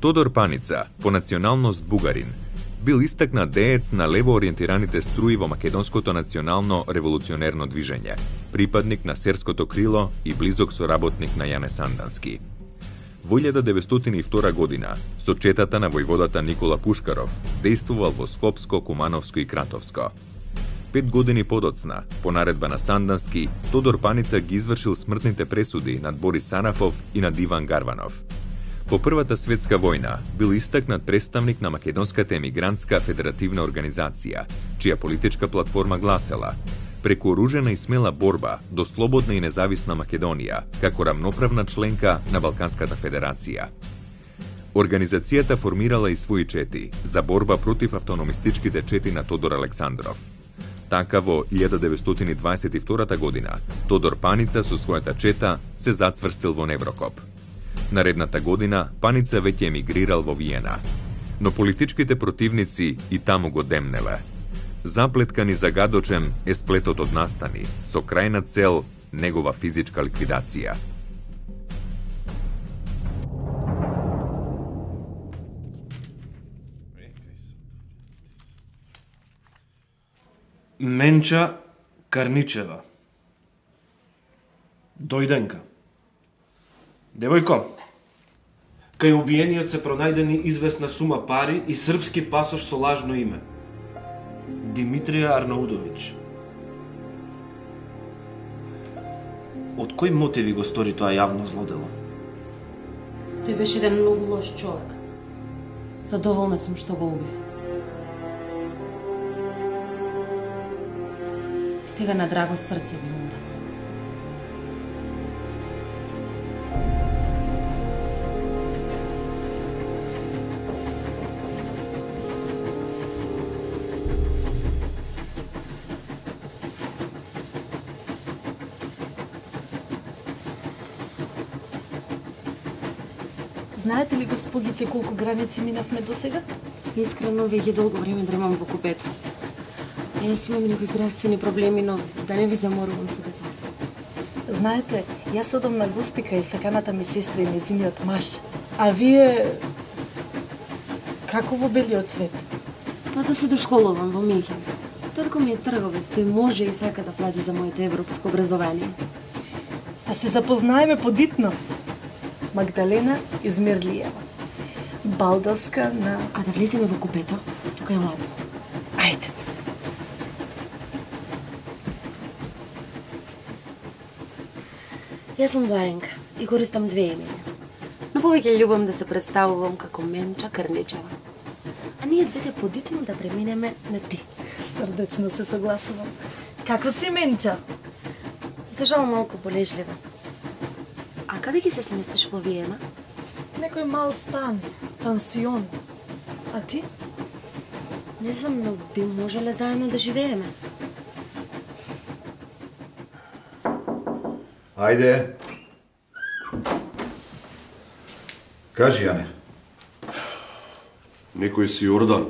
Тодор Паница, по националност бугарин, бил истакнат деец на лево ориентираните струи во македонското национално револуционерно движење, припадник на серското крило и близок соработник на Јане Сандански. Во 1902 година, со четата на војводата Никола Пушкаров, дејствувал во Скопско, Кумановско и Кратовско. 5 години подоцна, по наредба на Сандански, Тодор Паница ги извршил смртните пресуди над Борис Сарафов и над Иван Гарванов. По Првата светска војна бил истакнат представник на Македонската емигрантска федеративна организација, чија политичка платформа гласела преку оружена и смела борба до слободна и независна Македонија, како рамноправна членка на Балканската федерација. Организацијата формирала и своји чети за борба против автономистичките чети на Тодор Александров. Така во 1922 година Тодор Паница со својата чета се зацврстил во Неврокоп. Наредната година Паница веќе емигрирал во Виена, но политичките противници и таму го демнеле. Заплеткан и загадочен е сплетот од настани, со крајна цел негова физичка ликвидација. Менча Карничева. Дојденка. Девојко, кај убиениот се пронајдени известна сума пари и српски пасош со лажно име. Димитрија Арнаудовиќ. Од кои мотиви го стори тоа јавно злодело? Тој беше еден многу лош човек. Задоволна сум што го убив. Сега на драго срце ми умра. Знаете ли, господице, колку граници минавме до сега? Искрено, веќе долго време дремам во купето. Јас имам некои здравствени проблеми, но да не ви заморувам со детали. Знаете, јас одам на гости кај саканата ми сестра и нејзиниот маж. А вие... како во белиот свет? Па да се дошколувам во Минхен. Татко ми е трговец, тој може и сака да плати за моето европско образование. Да се запознаеме подитно. Магдалена Измирлиева. Балдаска на... А да влеземе во купето? Тука е ладно. Ајде. Јас сум Даенка и користам две имена. Но повеќе љубам да се представувам како Менча Карничева. А ние двете подитно да преминеме на ти. Срдечно се согласувам. Како си, Менча? За жал малку болежлива. А каде ги се сместиш во Виена? Некој мал стан, пансион. А ти? Не знам, но би можеле заедно да живееме. Ајде. Кажи, Јане. Некој си Јордан.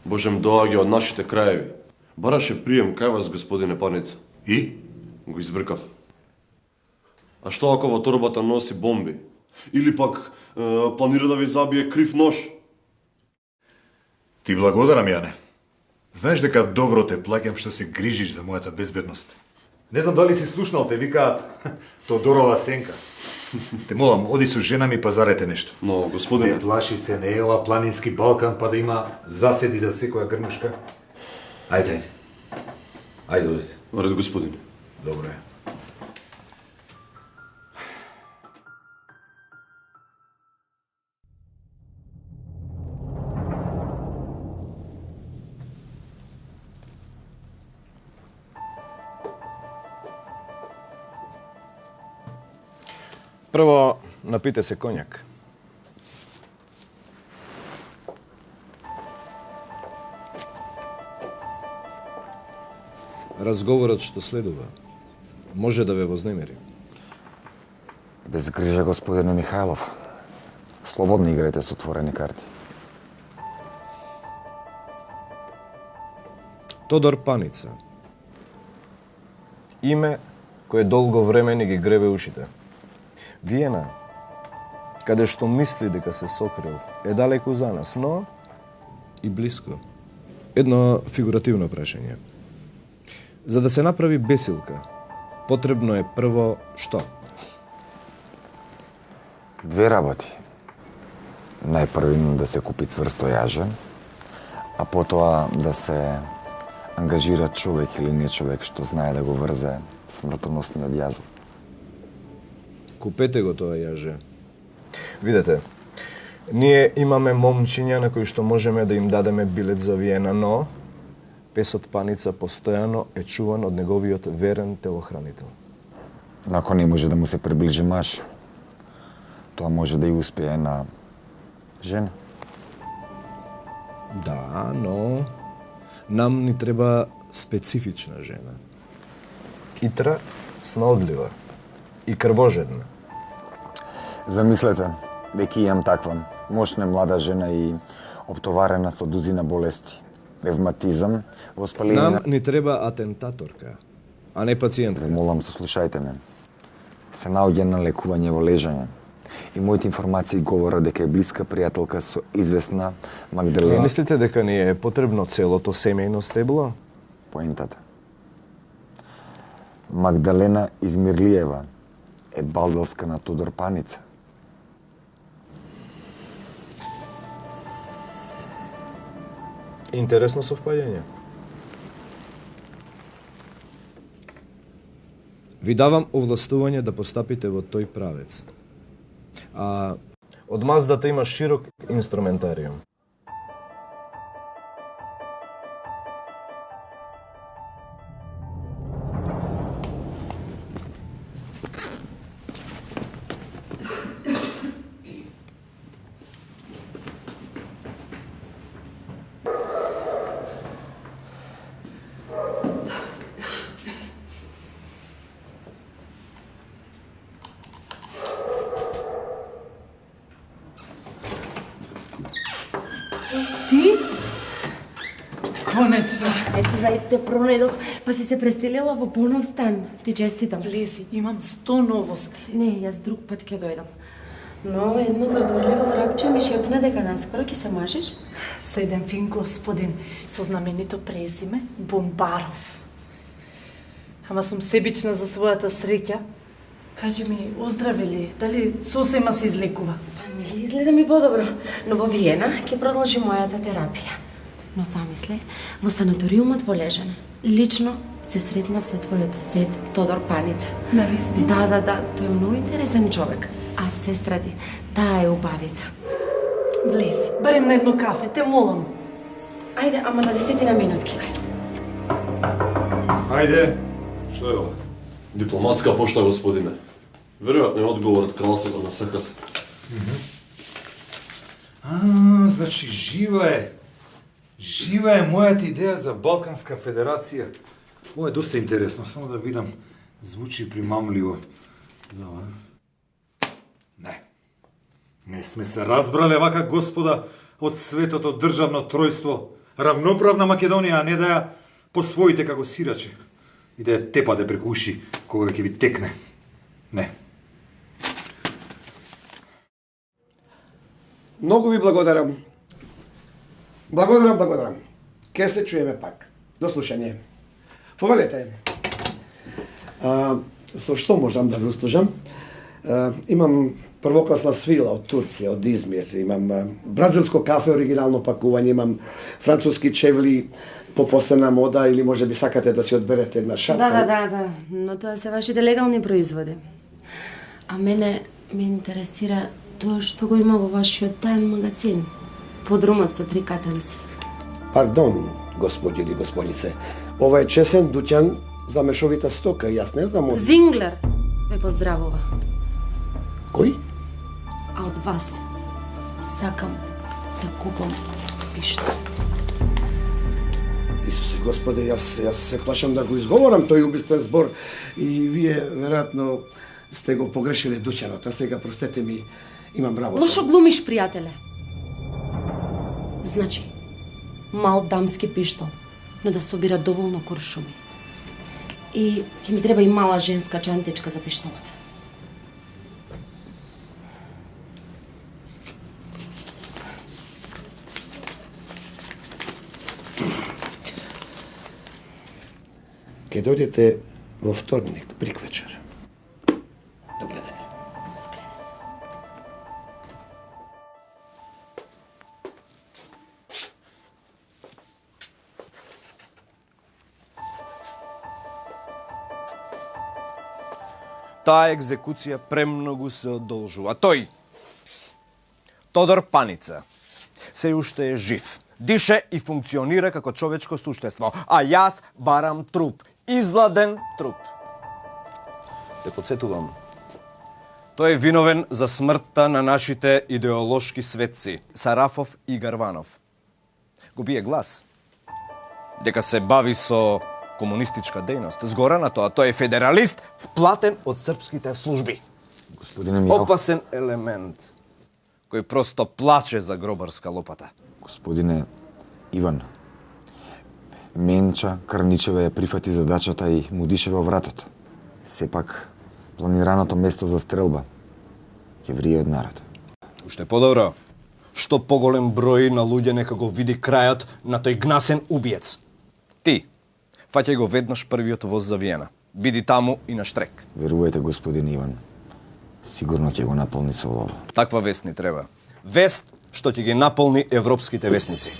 Божем доаѓа од нашите краеви. Бараше прием кај вас, господине Паница. И? Го избркав. А што ако во торбата носи бомби? Или пак планира да ви забие крив нож? Ти благодарам, Јане. Знаеш дека добро те плаќам што се грижиш за мојата безбедност. Не знам дали си слушнал, те викаат Тодорова сенка. Те молам, оди со жена ми пазарете нешто. Но, господине... Не плаши се, не е ова планински Балкан, па да има заседи да секоја грмушка. Ајде. Ајде, одите. Ред, господине. Добро е. Прво, напите се коњак. Разговорот што следува може да ве вознемери. Без грижа, господине Михајлов. Слободно играјте со отворени карти. Тодор Паница. Име кое долго време ни ги гребе ушите. Виена каде што мисли дека се сокрил, е далеку за нас, но и блиско. Едно фигуративно прашање. За да се направи бесилка, потребно е прво што? Две работи. Најпрвино да се купи цврсто јаже, а потоа да се ангажира човек или не човек што знае да го врзе смртоносниот јазот. Купете го тоа јаже. Видете, ние имаме момчиња на кои што можеме да им дадеме билет за Виена, но песот Паница постојано е чуван од неговиот верен телохранител. Ако не може да му се приближи маж, тоа може да и успее на жена. Да, но нам ни треба специфична жена. Итра, снаодлива и крвожедна. Замислете, веќе имам таква мощна млада жена и оптоварена со дузина болести. Ревматизам, воспаление... Нам ни треба атентаторка, а не пациентка. Ве молам, слушајте ме. Се наоѓа на лекување во лежање. И моите информации говорат дека е блиска пријателка со известна Магдалена. Мислите дека ни е потребно целото семејно стебло? Поентата. Магдалена Измирлиева е балдалска на Тодор Паница. Интересно совпаѓање. Ви давам овластување да постапите во тој правец. А од Маздата има широк инструментариум. Ти? Конечно. Те пронајдов, па си се преселила во понов стан. Ти честитам. Влези, имам 100 новости. Не, јас друг пат ќе дојдам. Но едно додорливо врапче ми шепна дека наскоро ќе се мажеш. Со еден фин господин со знаменито презиме Бомбаров. Ама сум себична за својата среќа. Кажи ми, оздраве ли? Дали сосема се излекува? Па нели изгледа ми подобро. Но во Виена ќе продолжи мојата терапија. Но замисли, во санаториумот во Лежане, лично се сретнав со твојот сет Тодор Паница. Навистина? Да, тој е многу интересен човек. А сестра ти, таа е убавица. Влези, барем на едно кафе, те молам. Ајде, ама на 10 минутки, бе. Ајде, што е ова? Дипломатска пошта, господине. Веројатно е одговор од кралството на СХС. Значи жива е. Жива е мојата идеја за Балканска федерација. Ова е доста интересно, само да видам. Звучи примамливо. Не сме се разбрале вака, господа, од светото државно тројство. Равноправна Македонија, а не да ја посвоите како сираче. И да ја тепаде преку уши, кога ќе ви текне. Не. Многу ви благодарам. Благодарам. Ке се чуеме пак. До слушање. Повелете. Со што можам да ви услужам? Имам првокласна свила од Турција, од Измир. Имам бразилско кафе, оригинално пакување. Имам француски чевли по последна мода или може би сакате да си одберете една шапка. Да. Но тоа се вашите легални производи. А мене ме интересира тоа што го има во вашиот тајн магазин. Подрумот со 3 катанци. Пардон, господи или господице. Ова е чесен дуќан за мешовита стока. Јас не знам од... Зинглер ве поздравува. Кој? А од вас сакам да купам пиштол. Исусе Господе, јас се плашам да го изговорам тој убиствен збор и вие веројатно сте го погрешиле дуќанот. А сега простете ми, имам работа. Лошо глумиш, пријателе. Значи, мал дамски пиштол, но да собира доволно куршуми. И ќе ми треба и мала женска чантичка за пиштолот. Ке дојдете во вторник, приквечер. До гледање. Таа екзекуција премногу се одолжува. Тој, Тодор Паница, се уште е жив. Дише и функционира како човечко суштество, а јас барам труп. Изладен труп. Те подсетувам. Тој е виновен за смртта на нашите идеолошки светци, Сарафов и Гарванов. Го бие глас. Дека се бави со комунистичка дејност. Згора на тоа, тој е федералист, платен од српските служби. Господине Мијал. Опасен елемент, кој просто плаче за гробарска лопата. Господине Иван, Менча Крничева ја прифати задачата и му дише во вратото. Сепак, планираното место за стрелба ќе врие од народ. Уште подобро, што поголем број на луѓе нека го види крајот на тој гнасен убиец. Ти, фаќај го веднаш првиот воз за Виена. Биди таму и на штрек. Верувајте, господин Иван, сигурно ќе го наполни со лово. Таква вест ни треба. Вест што ќе ги наполни европските вестници.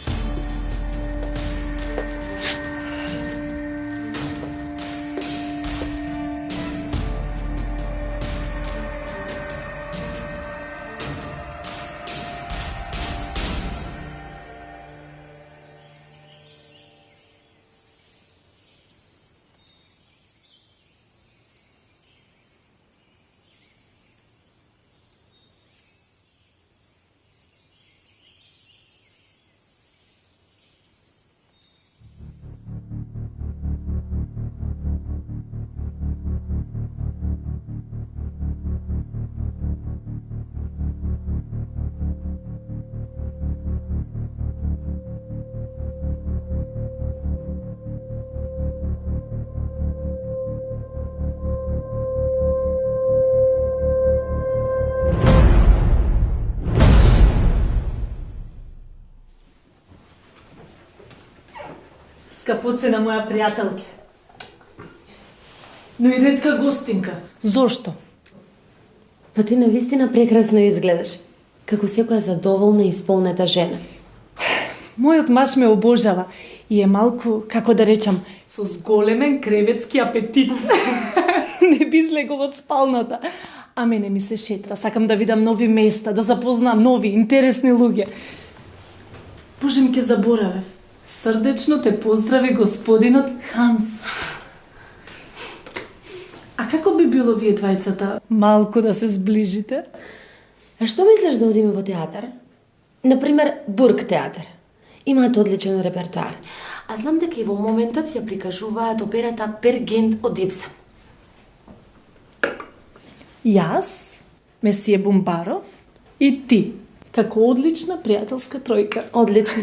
Скапоцена моја пријателке. Но и ретка гостинка. Зошто? Па ти навистина прекрасно изгледаш. Како секоја задоволна и исполнета жена. Мојот маж ме обожава и е малку, како да речам, со зголемен креветски апетит. Не би излегол од спалната. А мене ми се шетва. Сакам да видам нови места, да запознам нови, интересни луѓе. Боже, ми ке заборавев. Срдечно те поздрави господинот Ханс. А како би било вие двајцата малку да се сближите? А што мислиш да одиме во театар? Например, Бург театар. Имаат одличен репертуар. А знам дека и во моментот ја прикажуваат операта Пер Гент од Ибсен. Јас, месие Бумбаров и ти, како одлична пријателска тројка. Одлично.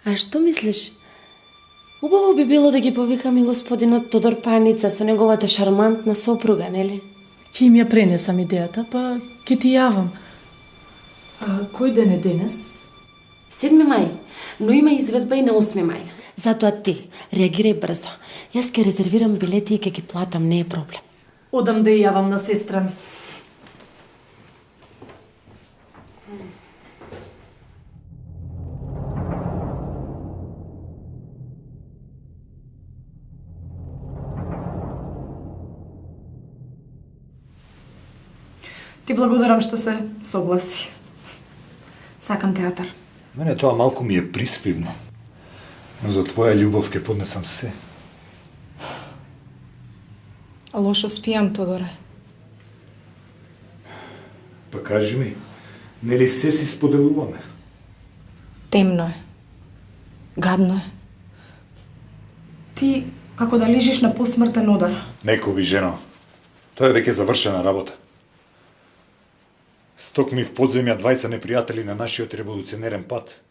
А што мислиш? Убаво би било да ги повикам и господинот Тодор Паница со неговата шармантна сопруга, нели? Ќе им ја пренесам идејата, па ќе ти јавам. А кој ден е денес? 7 мај, но има изведба и на 8 мај. Затоа ти, реагирај брзо. Јас ќе резервирам билети и ќе ги платам, не е проблем. Одам да ја јавам на сестра ми. Ти благодарам што се согласи. Сакам театар. Мене тоа малку ми е приспивно. Но за твоја љубов ќе поднесам се. Лошо спијам, Тодоре. Па кажи ми, нели се си споделуваме? Темно е. Гадно е. Ти како да лежиш на посмртен удар. Некој би, жено. Тоа е веќе завршена работа. Стокми в подземја двајца непријатели на нашиот револуционерен пат.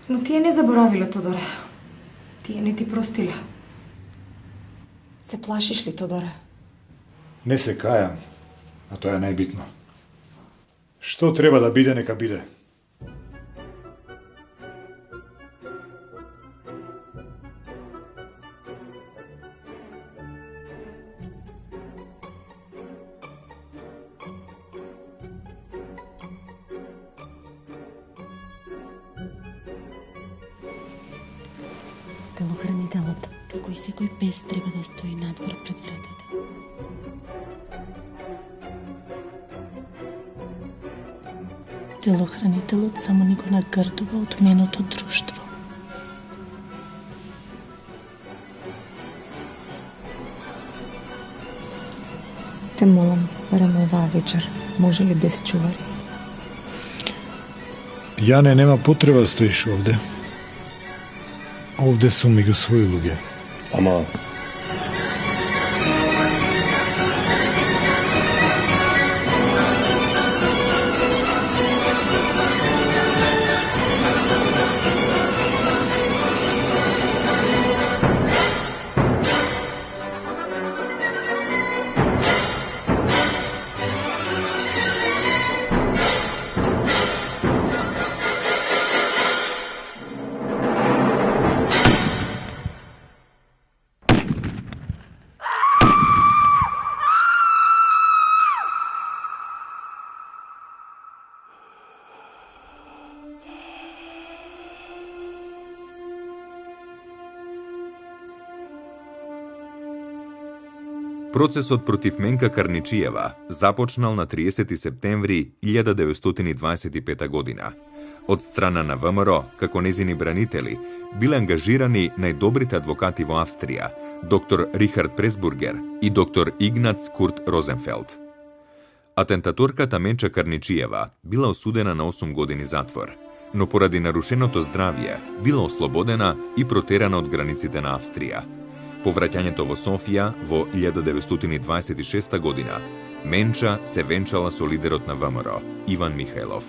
Но тие не заборавиле, Тодоре. Тие не ти простиле. Се плашиш ли, Тодоре? Не се кајам, а тоа е најбитно. Што треба да биде, нека биде. Телохранителот, како и секој пес, треба да стои надвор пред вратата. Телохранителот само ни го нагрдува отменото друштво. Те молам, барем оваа вечер, може ли без чувари? Јане, нема потреба да стоиш овде. Овде сум меѓу своји луѓе. Ама, Процесот против Менка Карничиева започнал на 30 септември 1925 година. Од страна на ВМРО, како незини бранители, биле ангажирани најдобрите адвокати во Австрија, доктор Рихард Пресбургер и доктор Игнац Курт Розенфелд. Атентаторката Менча Карничиева била осудена на 8 години затвор, но поради нарушеното здравје била ослободена и протерана од границите на Австрија. По враќањето во Софија во 1926 година, Менча се венчала со лидерот на ВМРО, Иван Михајлов.